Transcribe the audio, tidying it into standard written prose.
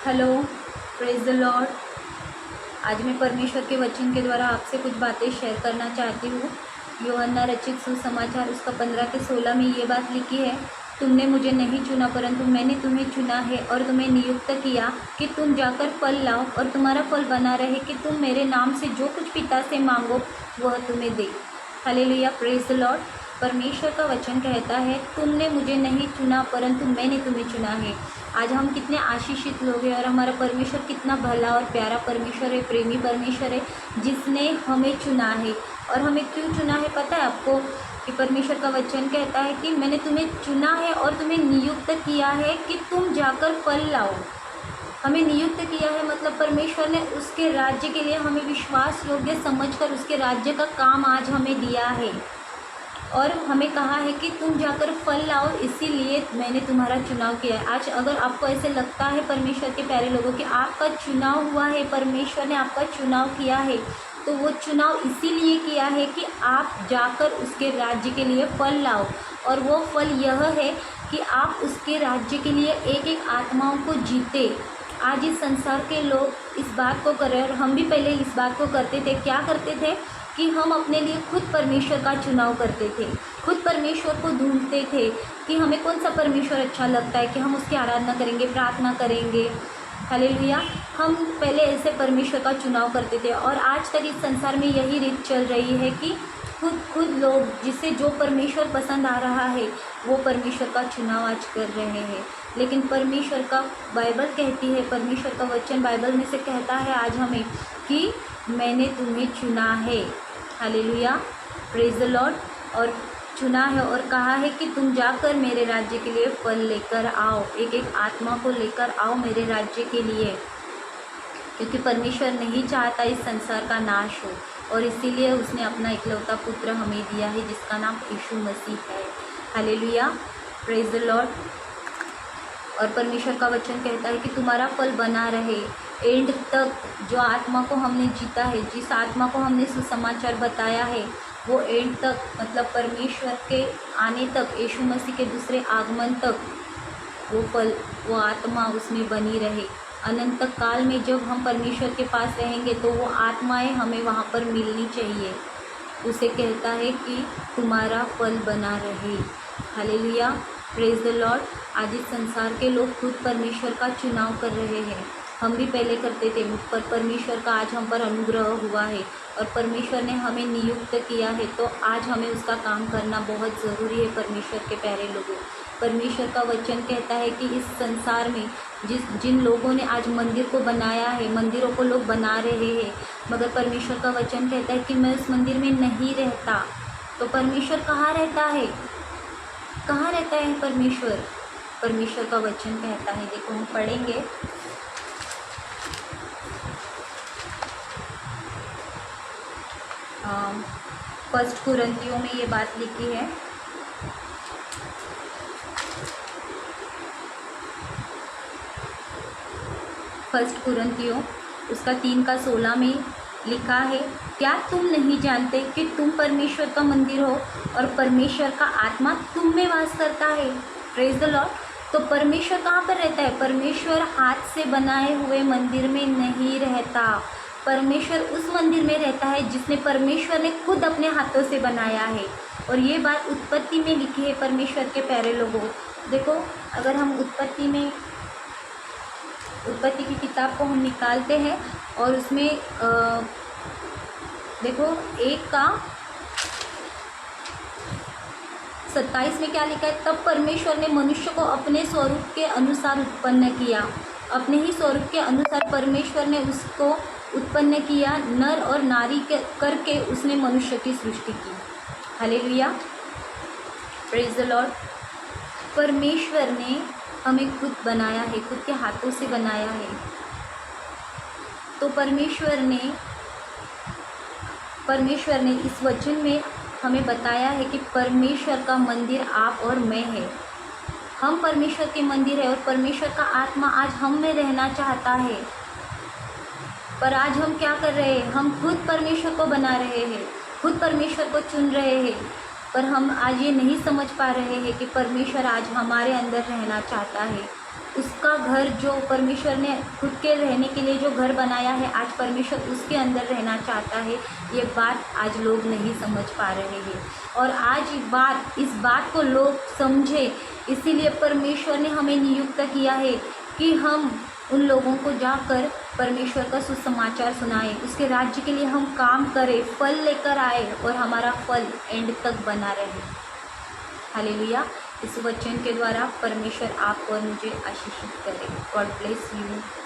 Hello, praise the Lord. आज मैं परमेश्वर के वचन के द्वारा आपसे कुछ बातें शेयर करना चाहती हूँ। यूहन्ना रचित सुसमाचार उसका 15 के 16 में ये बात लिखी है, तुमने मुझे नहीं चुना परंतु मैंने तुम्हें चुना है और तुम्हें नियुक्त किया कि तुम जाकर फल लाओ और तुम्हारा फल बना रहे, कि तुम मेरे नाम से जो कुछ पिता से मांगो वह तुम्हें दे। Hallelujah, praise the lord. परमेश्वर का वचन कहता है, तुमने मुझे नहीं चुना परंतु मैंने तुम्हें चुना है। आज हम कितने आशीषित लोग हैं और हमारा परमेश्वर कितना भला और प्यारा परमेश्वर है, प्रेमी परमेश्वर है, जिसने हमें चुना है। और हमें क्यों चुना है पता है आपको? कि परमेश्वर का वचन कहता है कि मैंने तुम्हें चुना है और तुम्हें नियुक्त किया है कि तुम जाकर फल लाओ। हमें नियुक्त किया है मतलब परमेश्वर ने उसके राज्य के लिए हमें विश्वास योग्य समझकर उसके राज्य का काम आज हमें दिया है। और हमें कहा है कि तुम जाकर फल लाओ, इसीलिए मैंने तुम्हारा चुनाव किया है। आज अगर आपको ऐसे लगता है परमेश्वर के प्यारे लोगों कि आपका चुनाव हुआ है, परमेश्वर ने आपका चुनाव किया है, तो वो चुनाव इसीलिए किया है कि आप जाकर उसके राज्य के लिए फल लाओ। और वो फल यह है कि आप उसके राज्य के लिए एक एक आत्माओं को जीते। आज इस संसार के लोग इस बात को कर रहे हैं और हम भी पहले इस बात को करते थे। क्या करते थे कि हम अपने लिए खुद परमेश्वर का चुनाव करते थे, खुद परमेश्वर को ढूंढते थे कि हमें कौन सा परमेश्वर अच्छा लगता है कि हम उसकी आराधना करेंगे, प्रार्थना करेंगे। हालेलुया। हम पहले ऐसे परमेश्वर का चुनाव करते थे और आज तक इस संसार में यही रीत चल रही है कि खुद लोग जिसे जो परमेश्वर पसंद आ रहा है वो परमेश्वर का चुनाव आज कर रहे हैं। लेकिन परमेश्वर का बाइबल कहती है, परमेश्वर का वचन बाइबल में से कहता है आज हमें कि मैंने तुम्हें चुना है। Hallelujah, praise the Lord. और चुना है और कहा है कि तुम जाकर मेरे राज्य के लिए फल लेकर आओ, एक एक आत्मा को लेकर आओ मेरे राज्य के लिए, क्योंकि परमेश्वर नहीं चाहता इस संसार का नाश हो और इसीलिए उसने अपना इकलौता पुत्र हमें दिया है जिसका नाम यीशु मसीह है। Hallelujah, praise the Lord. और परमेश्वर का वचन कहता है कि तुम्हारा फल बना रहे एंड तक। जो आत्मा को हमने जीता है, जिस आत्मा को हमने सुसमाचार बताया है, वो एंड तक मतलब परमेश्वर के आने तक, यीशु मसीह के दूसरे आगमन तक वो फल, वो आत्मा उसमें बनी रहे। अनंत काल में जब हम परमेश्वर के पास रहेंगे तो वो आत्माएं हमें वहाँ पर मिलनी चाहिए। उसे कहता है कि तुम्हारा फल बना रहे। Hallelujah, praise the Lord. आज इस संसार के लोग खुद परमेश्वर का चुनाव कर रहे हैं। हम भी पहले करते थे, पर परमेश्वर का आज हम पर अनुग्रह हुआ है और परमेश्वर ने हमें नियुक्त किया है, तो आज हमें उसका काम करना बहुत ज़रूरी है। परमेश्वर के प्यारे लोगों, परमेश्वर का वचन कहता है कि इस संसार में जिन लोगों ने आज मंदिर को बनाया है, मंदिरों को लोग बना रहे हैं, मगर परमेश्वर का वचन कहता है कि मैं उस मंदिर में नहीं रहता। तो परमेश्वर कहाँ रहता है? कहाँ रहता है परमेश्वर? परमेश्वर का वचन कहता है, देखो हम पढ़ेंगे। फर्स्ट कुरिन्थियों में ये बात लिखी है। फर्स्ट कुरिन्थियों उसका 3 का 16 में लिखा है, क्या तुम नहीं जानते कि तुम परमेश्वर का मंदिर हो और परमेश्वर का आत्मा तुम में वास करता है? Praise the Lord. तो परमेश्वर कहाँ पर रहता है? परमेश्वर हाथ से बनाए हुए मंदिर में नहीं रहता। परमेश्वर उस मंदिर में रहता है जिसने परमेश्वर ने खुद अपने हाथों से बनाया है। और ये बात उत्पत्ति में लिखी है परमेश्वर के प्यारे लोगों। देखो, अगर हम उत्पत्ति की किताब को हम निकालते हैं और उसमें देखो 1 का 27 में क्या लिखा है? तब परमेश्वर ने मनुष्य को अपने स्वरूप के अनुसार उत्पन्न किया, अपने ही स्वरूप के अनुसार परमेश्वर ने उसको उत्पन्न किया, नर और नारी करके उसने मनुष्य की सृष्टि की। Hallelujah, praise the lord. परमेश्वर ने हमें खुद बनाया है, खुद के हाथों से बनाया है। तो परमेश्वर ने इस वचन में हमें बताया है कि परमेश्वर का मंदिर आप और मैं है। हम परमेश्वर के मंदिर है और परमेश्वर का आत्मा आज हम में रहना चाहता है। पर आज हम क्या कर रहे हैं? हम खुद परमेश्वर को बना रहे हैं, खुद परमेश्वर को चुन रहे हैं, पर हम आज ये नहीं समझ पा रहे हैं कि परमेश्वर आज हमारे अंदर रहना चाहता है। उसका घर जो परमेश्वर ने खुद के रहने के लिए जो घर बनाया है, आज परमेश्वर उसके अंदर रहना चाहता है। ये बात आज लोग नहीं समझ पा रहे हैं और आज इस बात को लोग समझे, इसीलिए परमेश्वर ने हमें नियुक्त किया है कि हम उन लोगों को जाकर परमेश्वर का सुसमाचार सुनाएं, उसके राज्य के लिए हम काम करें, फल लेकर आए और हमारा फल एंड तक बना रहे। हालेलुया। इस वचन के द्वारा परमेश्वर आप और मुझे आशीषित करे। God bless you.